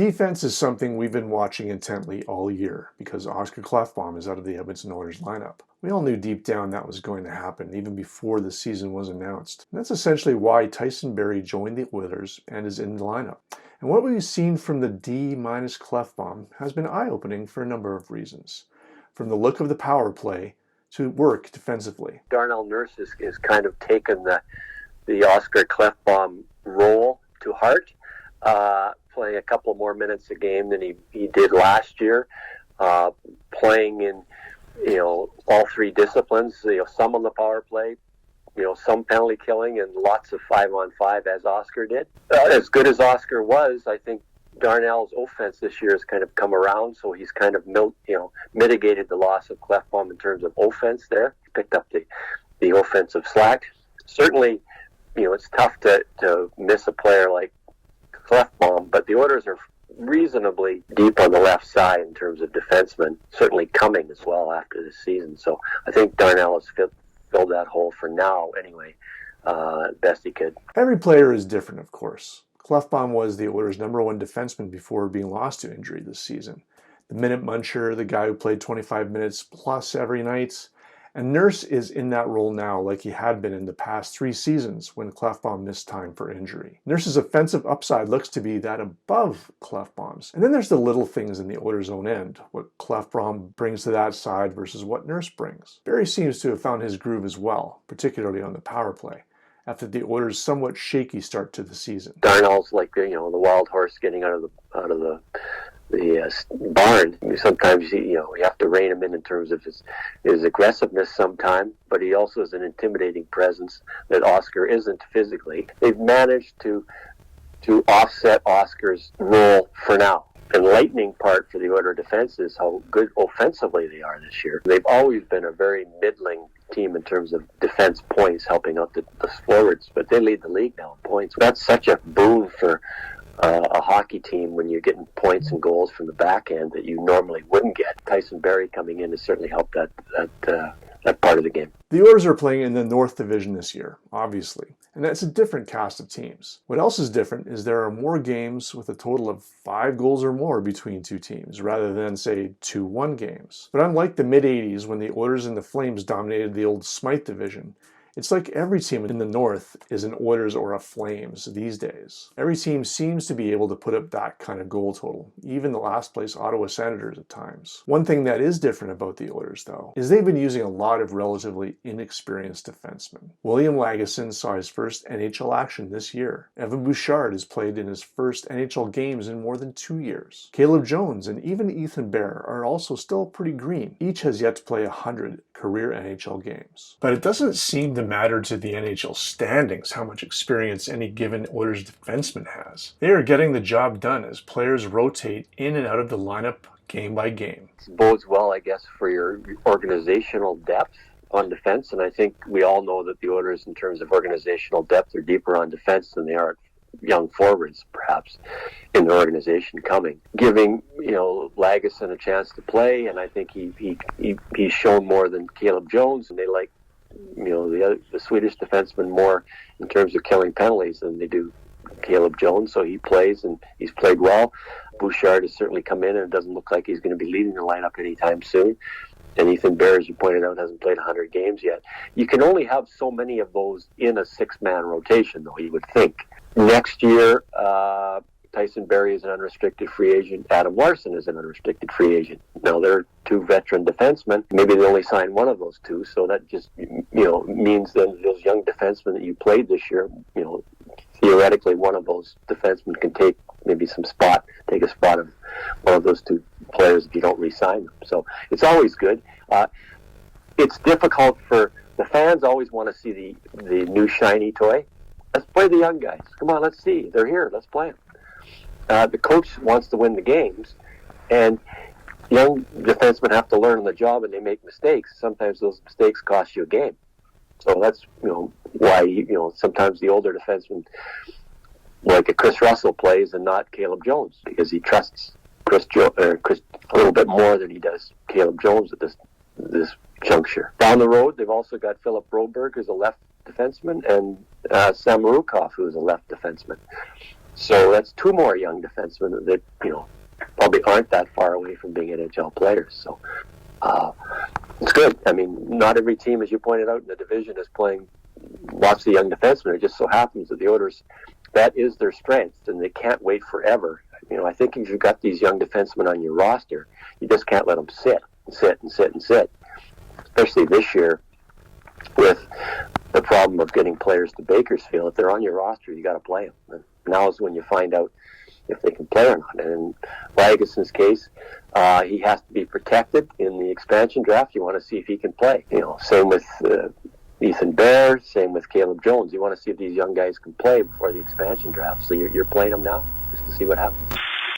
defense is something we've been watching intently all year because Oscar Klefbom is out of the Edmonton Oilers lineup. We all knew deep down that was going to happen even before the season was announced. And that's essentially why Tyson Barrie joined the Oilers and is in the lineup. And what we've seen from the D minus Klefbom has been eye-opening for a number of reasons. From the look of the power play to work defensively. Darnell Nurse is kind of taken the Oscar Klefbom role to heart. Playing a couple more minutes a game than he did last year, playing in all three disciplines, some on the power play, some penalty killing, and lots of 5-on-5 as Oscar did. As good as Oscar was, I think Darnell's offense this year has kind of come around, so he's kind of mitigated the loss of Klefbom in terms of offense there, picked up the offensive slack. Certainly, it's tough to miss a player like Klefbom, but the Oilers are reasonably deep on the left side in terms of defensemen, certainly coming as well after this season. So I think Darnell has filled that hole for now anyway, best he could. Every player is different, of course. Klefbom was the Oilers' #1 defenseman before being lost to injury this season. The minute muncher, the guy who played 25 minutes plus every night. And Nurse is in that role now like he had been in the past 3 seasons when Klefbom missed time for injury. Nurse's offensive upside looks to be that above Klefbom's. And then there's the little things in the Oilers' own end, what Klefbom brings to that side versus what Nurse brings. Barrie seems to have found his groove as well, particularly on the power play, after the Oilers' somewhat shaky start to the season. Darnell's like the wild horse getting out of the barn. Sometimes you have to rein him in terms of his aggressiveness sometime, but he also is an intimidating presence that Oscar isn't physically. They've managed to offset Oscar's role for now. The enlightening part for the Oilers defense is how good offensively they are this year. They've always been a very middling team in terms of defense points, helping out the forwards, but they lead the league now in points. That's such a boon for a hockey team when you're getting points and goals from the back end that you normally wouldn't get. Tyson Barrie coming in has certainly helped that part of the game. The Oilers are playing in the North Division this year, obviously, and that's a different cast of teams. What else is different is there are more games with a total of 5 goals or more between two teams, rather than, say, 2-1 games. But unlike the mid-'80s when the Oilers and the Flames dominated the old Smythe Division, it's like every team in the North is an Oilers or a Flames these days. Every team seems to be able to put up that kind of goal total, even the last place Ottawa Senators at times. One thing that is different about the Oilers, though, is they've been using a lot of relatively inexperienced defensemen. William Lagesson saw his first NHL action this year. Evan Bouchard has played in his first NHL games in more than 2 years. Caleb Jones and even Ethan Bear are also still pretty green. Each has yet to play 100 career NHL games. But it doesn't seem to matter to the NHL standings how much experience any given Oilers defenseman has. They are getting the job done as players rotate in and out of the lineup game by game. It bodes well, I guess, for your organizational depth on defense, and I think we all know that the Oilers, in terms of organizational depth, are deeper on defense than they are young forwards, perhaps, in the organization coming. Giving, Lagesson a chance to play, and I think he's shown more than Caleb Jones, and they like the Swedish defenseman more in terms of killing penalties than they do Caleb Jones, so he plays and he's played well. Bouchard has certainly come in and it doesn't look like he's going to be leading the lineup anytime soon. And Ethan Bear, as you pointed out, hasn't played 100 games yet. You can only have so many of those in a 6-man rotation, though, you would think. Next year, Tyson Barrie is an unrestricted free agent. Adam Larsson is an unrestricted free agent. Now, they're 2 veteran defensemen. Maybe they only sign one of those 2, so that just, means that those young defensemen that you played this year, theoretically one of those defensemen can take a spot of one of those 2 players if you don't re-sign them. So it's always good. It's difficult for the fans. Always want to see the new shiny toy. Let's play the young guys. Come on, let's see. They're here. Let's play them. The coach wants to win the games, and young defensemen have to learn on the job, and they make mistakes. Sometimes those mistakes cost you a game. So that's why sometimes the older defenseman, like a Chris Russell, plays and not Caleb Jones, because he trusts Chris a little bit more than he does Caleb Jones at this juncture. Down the road, they've also got Philip Broberg, who's a left defenseman, and Sam Rukov, who's a left defenseman. So that's two more young defensemen that probably aren't that far away from being NHL players. So it's good. I mean, not every team, as you pointed out in the division, is playing lots of young defensemen. It just so happens that the Oilers, that is their strength, and they can't wait forever. I think if you've got these young defensemen on your roster, you just can't let them sit and sit and sit and sit. Especially this year with the problem of getting players to Bakersfield. If they're on your roster, you got to play them. And now is when you find out if they can play or not. And in Lagesson's case, he has to be protected in the expansion draft. You want to see if he can play. Same with Tyson Barrie, same with Caleb Jones. You want to see if these young guys can play before the expansion draft. So you're playing them now just to see what happens.